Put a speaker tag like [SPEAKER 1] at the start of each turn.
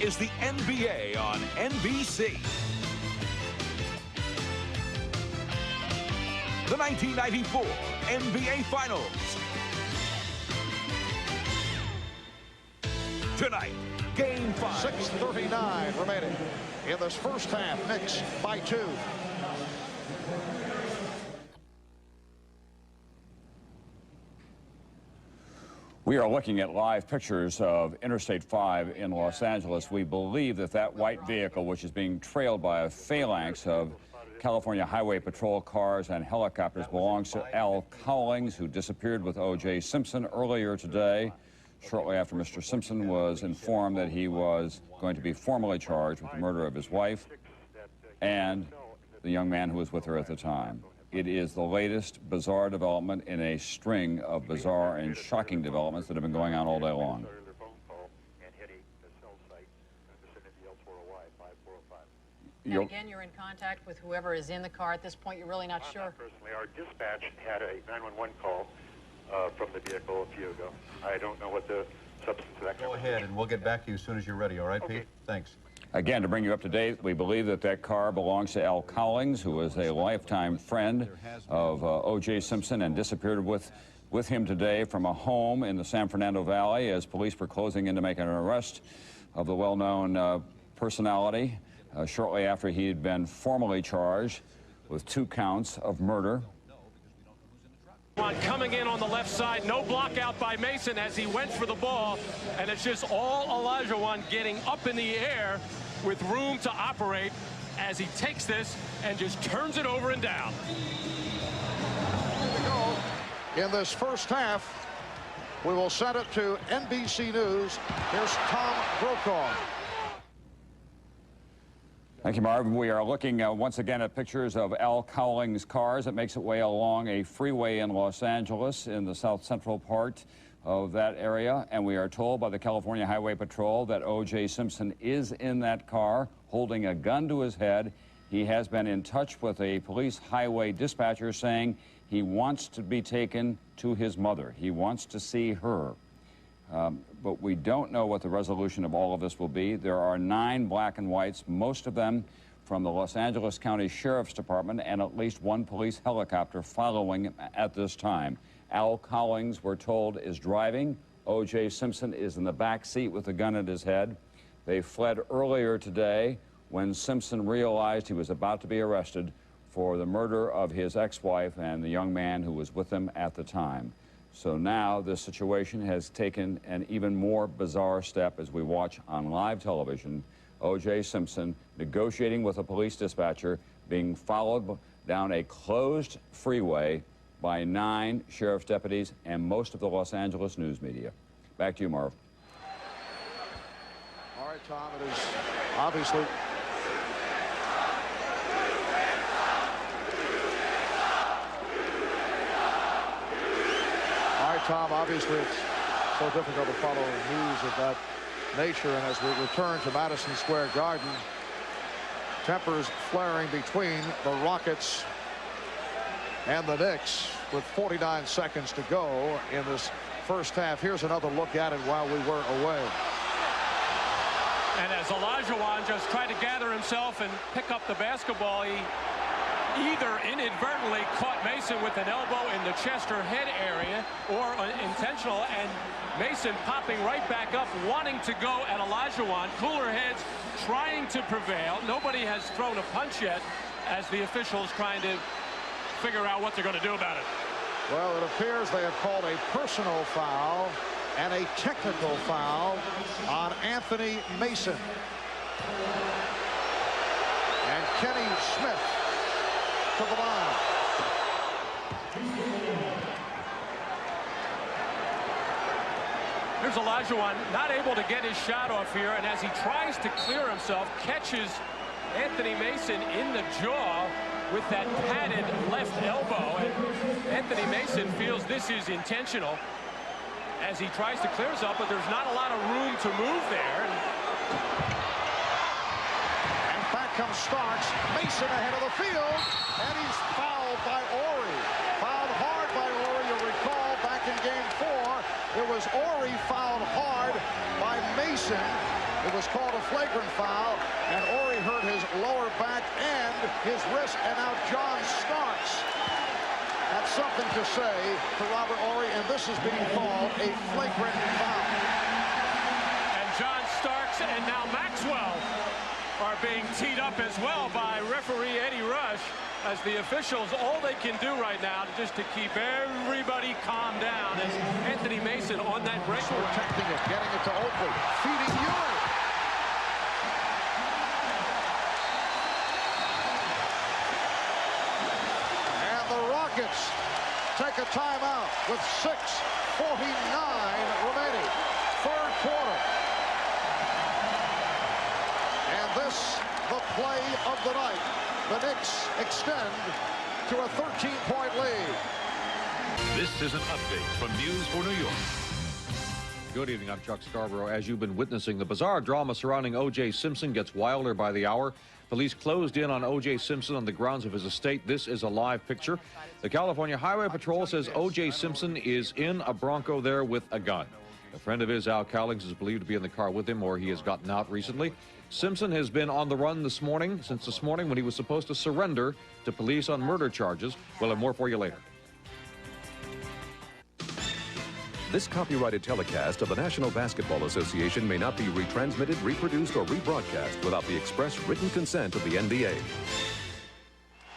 [SPEAKER 1] is the NBA on NBC. The 1994 NBA Finals. Tonight, Game 5.
[SPEAKER 2] 6:39 remaining in this first half. Knicks by 2.
[SPEAKER 3] We are looking at live pictures of Interstate 5 in Los Angeles. We believe that that white vehicle, which is being trailed by a phalanx of California Highway Patrol cars and helicopters, belongs to Al Cowlings, who disappeared with O.J. Simpson earlier today, shortly after Mr. Simpson was informed that he was going to be formally charged with the murder of his wife and the young man who was with her at the time. It is the latest bizarre development in a string of bizarre and shocking developments that have been going on all day long.
[SPEAKER 4] And again, you're in contact with whoever is in the car. At this point, you're really not sure.
[SPEAKER 5] Not personally, our dispatch had a 911 call from the vehicle a few ago. I don't know what the substance of that.
[SPEAKER 6] Go ahead, and we'll get back to you as soon as you're ready. All right,
[SPEAKER 5] okay.
[SPEAKER 6] Pete? Thanks.
[SPEAKER 3] Again, to bring you up to date, we believe that that car belongs to Al Cowlings, who is a lifetime friend of O.J. Simpson and disappeared with him today from a home in the San Fernando Valley as police were closing in to make an arrest of the well-known personality shortly after he had been formally charged with 2 counts of murder.
[SPEAKER 7] Coming in on the left side, no block out by Mason as he went for the ball, and it's just all Olajuwon getting up in the air with room to operate as he takes this and just turns it over and down.
[SPEAKER 2] In this first half, we will send it to NBC News. Here's Tom Brokaw.
[SPEAKER 3] Thank you, Marv. We are looking once again at pictures of Al Cowlings' cars. It makes its way along a freeway in Los Angeles in the south central part of that area. And we are told by the California Highway Patrol that O.J. Simpson is in that car holding a gun to his head. He has been in touch with a police highway dispatcher saying he wants to be taken to his mother. He wants to see her. But we don't know what the resolution of all of this will be. There are 9 black and whites, most of them from the Los Angeles County Sheriff's Department, and at least 1 police helicopter following at this time. Al Cowlings, we're told, is driving. O.J. Simpson is in the back seat with a gun at his head. They fled earlier today when Simpson realized he was about to be arrested for the murder of his ex-wife and the young man who was with them at the time. So now this situation has taken an even more bizarre step as we watch on live television O.J. Simpson negotiating with a police dispatcher, being followed down a closed freeway by 9 sheriff's deputies and most of the Los Angeles news media. Back to you, Marv.
[SPEAKER 2] All right, Tom, it is obviously... Tom, obviously it's so difficult to follow news of that nature, and as we return to Madison Square Garden, tempers flaring between the Rockets and the Knicks with 49 seconds to go in this first half. Here's another look at it while we were away.
[SPEAKER 7] And as Olajuwon just tried to gather himself and pick up the basketball, he either inadvertently caught Mason with an elbow in the chest or head area, or intentional, and Mason popping right back up, wanting to go at Olajuwon. Cooler heads trying to prevail. Nobody has thrown a punch yet as the officials trying to figure out what they're going to do about it.
[SPEAKER 2] Well, it appears they have called a personal foul and a technical foul on Anthony Mason. And Kenny Smith to the line.
[SPEAKER 7] Here's Olajuwon, not able to get his shot off here, and as he tries to clear himself, catches Anthony Mason in the jaw with that padded left elbow, and Anthony Mason feels this is intentional as he tries to clear himself, but there's not a lot of room to move there.
[SPEAKER 2] And back comes Starks. Mason ahead of the field, and he's fouled by Horry. Fouled hard by Horry. You'll recall back in Game 4, it was Horry fouled hard by Mason It was called a flagrant foul, and Horry hurt his lower back and his wrist, and now John Starks had something to say to Robert Horry, and this is being called a flagrant foul.
[SPEAKER 7] And John Starks and now Maxwell are being teed up as well by referee Eddie Rush, as the officials, all they can do right now just to keep everybody calm down is Anthony Mason on that breakaway.
[SPEAKER 2] Protecting it, getting it to Oakley, feeding Ewing. And the Rockets take a timeout with 6:49 remaining. Third quarter. And this, the play of the night. The Knicks extend to a 13-point lead.
[SPEAKER 1] This is an update from News for New York.
[SPEAKER 8] Good evening, I'm Chuck Scarborough. As you've been witnessing, the bizarre drama surrounding O.J. Simpson gets wilder by the hour. Police closed in on O.J. Simpson on the grounds of his estate. This is a live picture. The California Highway Patrol says O.J. Simpson is in a Bronco there with a gun. A friend of his, Al Cowlings, is believed to be in the car with him, or he has gotten out recently. Simpson has been on the run since this morning when he was supposed to surrender to police on murder charges. We'll have more for you later.
[SPEAKER 9] This copyrighted telecast of the National Basketball Association may not be retransmitted, reproduced, or rebroadcast without the express written consent of the NBA.